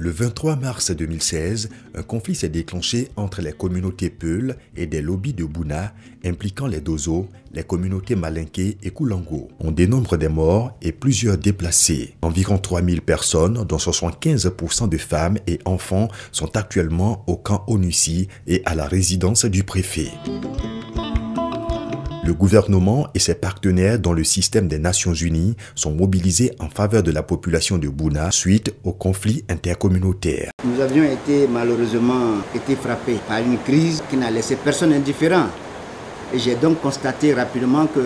Le 23 mars 2016, un conflit s'est déclenché entre les communautés Peul et des lobbies de Bouna impliquant les Dozo, les communautés Malinké et Koulango. On dénombre des morts et plusieurs déplacés. Environ 3000 personnes, dont 75% de femmes et enfants, sont actuellement au camp Onussi et à la résidence du préfet. Le gouvernement et ses partenaires dans le système des Nations Unies sont mobilisés en faveur de la population de Bouna suite au conflit intercommunautaire. Nous avions malheureusement été frappés par une crise qui n'a laissé personne indifférent. Et j'ai donc constaté rapidement que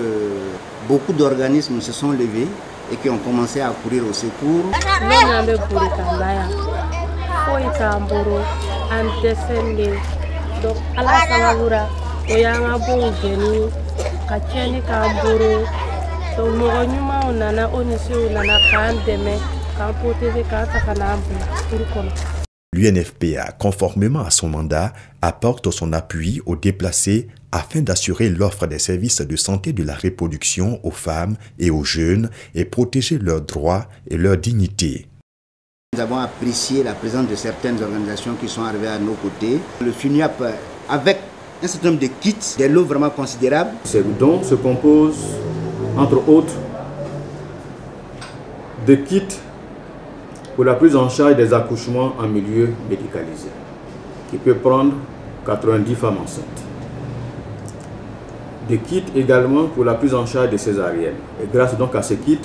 beaucoup d'organismes se sont levés et qui ont commencé à courir au secours. L'UNFPA, conformément à son mandat, apporte son appui aux déplacés afin d'assurer l'offre des services de santé de la reproduction aux femmes et aux jeunes et protéger leurs droits et leur dignité. Nous avons apprécié la présence de certaines organisations qui sont arrivées à nos côtés. Le FUNIAP, avec un certain nombre de kits, des lots vraiment considérables. Ces dons se composent, entre autres, de kits pour la prise en charge des accouchements en milieu médicalisé, qui peut prendre 90 femmes enceintes. Des kits également pour la prise en charge des césariennes. Et grâce donc à ces kits,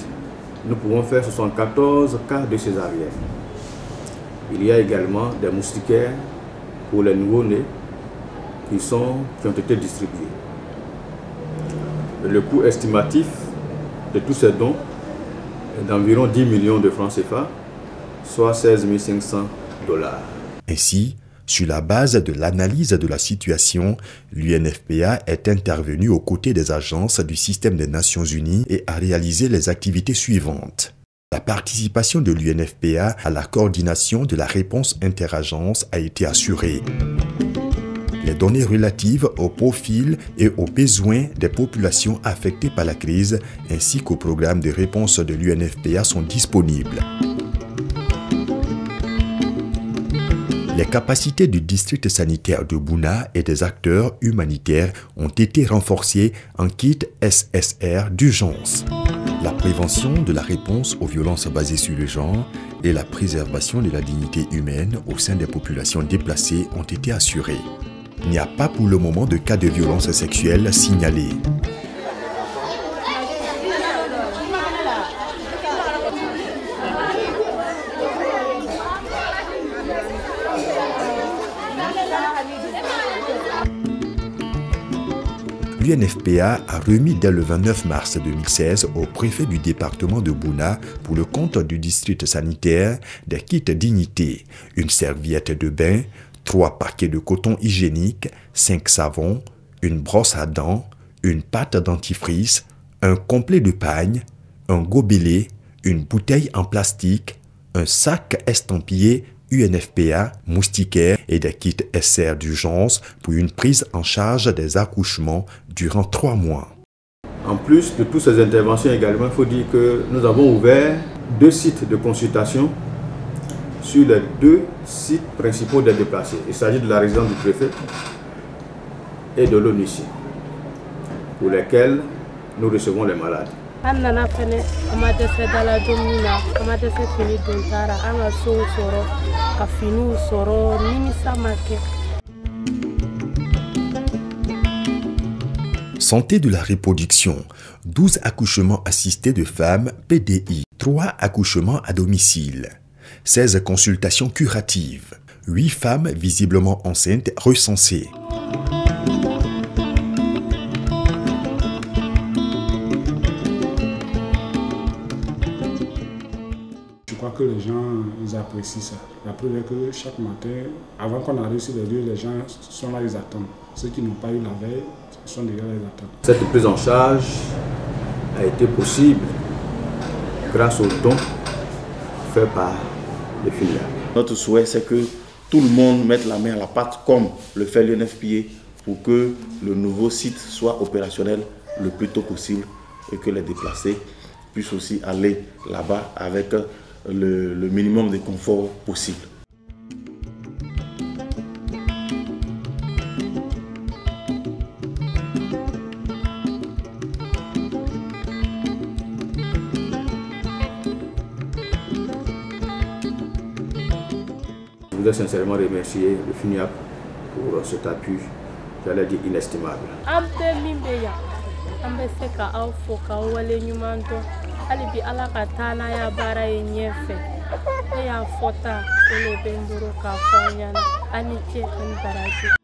nous pouvons faire 74 cas de césarienne. Il y a également des moustiquaires pour les nouveau-nés qui ont été distribués. Le coût estimatif de tous ces dons est d'environ 10 millions de francs CFA, soit 16 500 $. Ainsi, sur la base de l'analyse de la situation, l'UNFPA est intervenu aux côtés des agences du système des Nations Unies et a réalisé les activités suivantes. La participation de l'UNFPA à la coordination de la réponse interagences a été assurée. Les données relatives au profil et aux besoins des populations affectées par la crise ainsi qu'au programme de réponse de l'UNFPA sont disponibles. Les capacités du district sanitaire de Bouna et des acteurs humanitaires ont été renforcées en kit SSR d'urgence. La prévention de la réponse aux violences basées sur le genre et la préservation de la dignité humaine au sein des populations déplacées ont été assurées. Il n'y a pas pour le moment de cas de violence sexuelle signalés. L'UNFPA a remis dès le 29 mars 2016 au préfet du département de Bouna pour le compte du district sanitaire des kits dignité, une serviette de bain, 3 paquets de coton hygiénique, 5 savons, une brosse à dents, une pâte dentifrice, un complet de pagne, un gobelet, une bouteille en plastique, un sac estampillé UNFPA, moustiquaires et des kits SR d'urgence pour une prise en charge des accouchements durant 3 mois. En plus de toutes ces interventions également, il faut dire que nous avons ouvert 2 sites de consultation sur les 2 sites principaux des déplacés. Il s'agit de la résidence du préfet et de l'ONUCI, pour lesquels nous recevons les malades. Santé de la reproduction, 12 accouchements assistés de femmes PDI, 3 accouchements à domicile, 16 consultations curatives, 8 femmes visiblement enceintes recensées. Je crois que les gens ils apprécient ça. La preuve est que chaque matin, avant qu'on arrive sur les lieux, les gens sont là, ils attendent. Ceux qui n'ont pas eu la veille sont déjà là, ils attendent. Cette prise en charge a été possible grâce aux dons faits par les filiales. Notre souhait, c'est que tout le monde mette la main à la pâte, comme le fait l'UNFPA, pour que le nouveau site soit opérationnel le plus tôt possible et que les déplacés puissent aussi aller là-bas avec le minimum de confort possible. voudrais sincèrement remercier le FUNIAP pour cet appui, j'allais dire inestimable. Alibi ala katana ya bara yenyefe ya fota ele benduro ka fonyana aniche an baraji